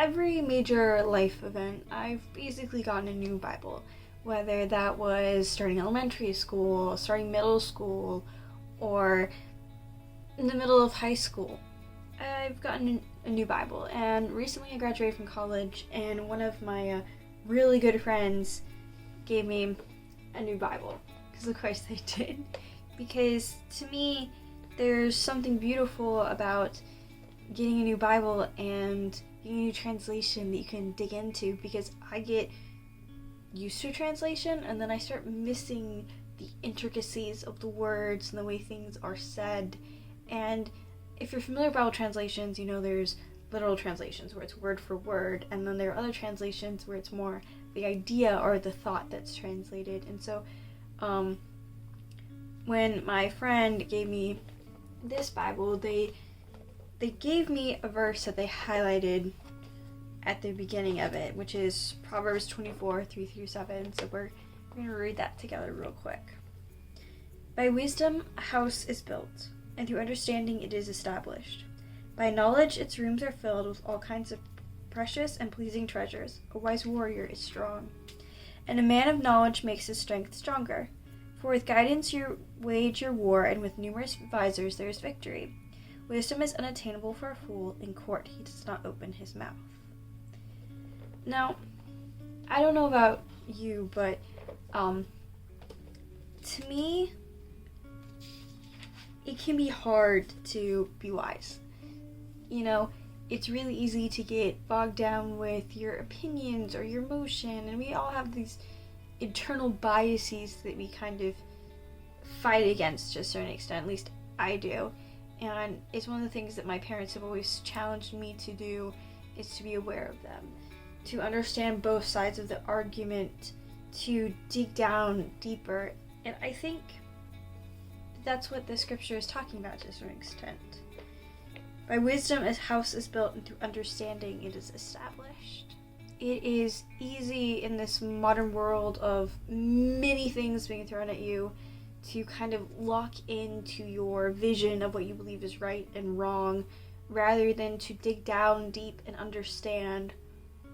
every major life event, I've basically gotten a new Bible. Whether that was starting elementary school, starting middle school, or in the middle of high school, I've gotten a new Bible. And recently I graduated from college, and one of my really good friends gave me a new Bible. Because of course they did. Because to me, there's something beautiful about getting a new Bible and getting a new translation that you can dig into, because I get used to a translation and then I start missing the intricacies of the words and the way things are said. And if you're familiar with Bible translations, you know there's literal translations where it's word for word, and then there are other translations where it's more the idea or the thought that's translated. And so when my friend gave me this Bible, they gave me a verse that they highlighted at the beginning of it, which is Proverbs 24, 3-7. So we're going to read that together real quick. By wisdom a house is built, and through understanding it is established. By knowledge its rooms are filled with all kinds of precious and pleasing treasures. A wise warrior is strong, and a man of knowledge makes his strength stronger. For with guidance you wage your war, and with numerous advisors there is victory. Wisdom is unattainable for a fool. In court he does not open his mouth. Now, I don't know about you, but to me, it can be hard to be wise. You know, it's really easy to get bogged down with your opinions or your emotion, and we all have these internal biases that we kind of fight against to a certain extent. At least I do. And it's one of the things that my parents have always challenged me to do, is to be aware of them, to understand both sides of the argument, to dig down deeper. And I think that's what the scripture is talking about to a certain extent. By wisdom a house is built, and through understanding it is established. It is easy in this modern world of many things being thrown at you to kind of lock into your vision of what you believe is right and wrong, rather than to dig down deep and understand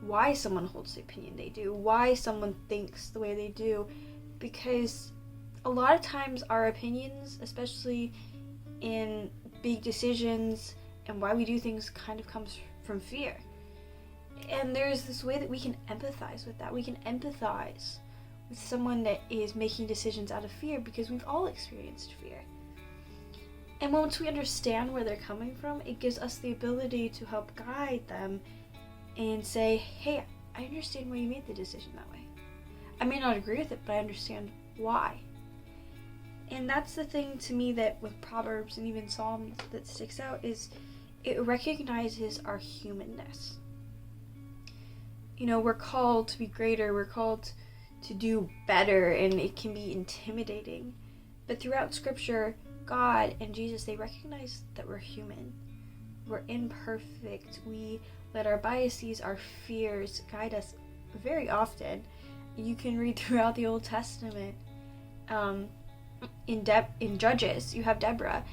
why someone holds the opinion they do, why someone thinks the way they do. Because a lot of times our opinions, especially in big decisions and why we do things, kind of comes from fear. And there's this way that we can empathize with that. We can empathize with someone that is making decisions out of fear, because we've all experienced fear. And once we understand where they're coming from, it gives us the ability to help guide them and say, hey, I understand why you made the decision that way. I may not agree with it, but I understand why. And that's the thing to me that with Proverbs and even Psalms that sticks out, is it recognizes our humanness. You know, we're called to be greater, we're called to do better, and it can be intimidating. But throughout Scripture, God and Jesus, they recognize that we're human. We're imperfect. We let our biases, our fears guide us very often. You can read throughout the Old Testament. In Judges, you have Deborah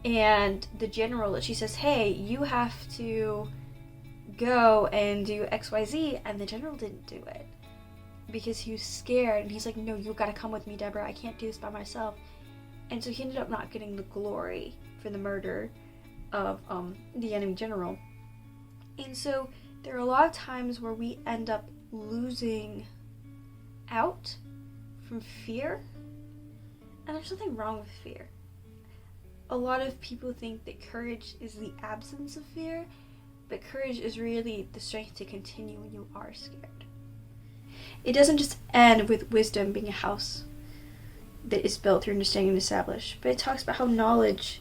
and the general that she says, hey, you have to go and do XYZ, and the general didn't do it because he was scared, and he's like, no, you gotta come with me, Deborah, I can't do this by myself. And so he ended up not getting the glory for the murder of the enemy general. And so there are a lot of times where we end up losing out from fear, and there's nothing wrong with fear. A lot of people think that courage is the absence of fear, but courage is really the strength to continue when you are scared. It doesn't just end with wisdom being a house that is built through understanding and established, but it talks about how knowledge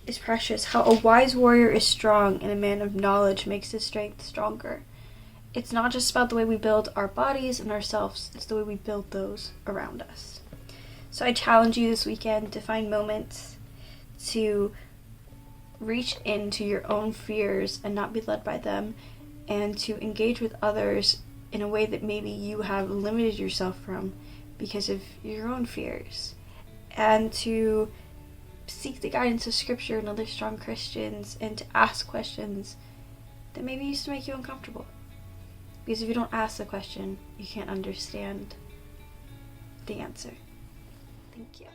is precious, how a wise warrior is strong, and a man of knowledge makes his strength stronger. It's not just about the way we build our bodies and ourselves, it's the way we build those around us. So I challenge you this weekend to find moments to reach into your own fears and not be led by them, and to engage with others in a way that maybe you have limited yourself from because of your own fears, and to seek the guidance of Scripture and other strong Christians, and to ask questions that maybe used to make you uncomfortable. Because if you don't ask the question, you can't understand the answer. Thank you.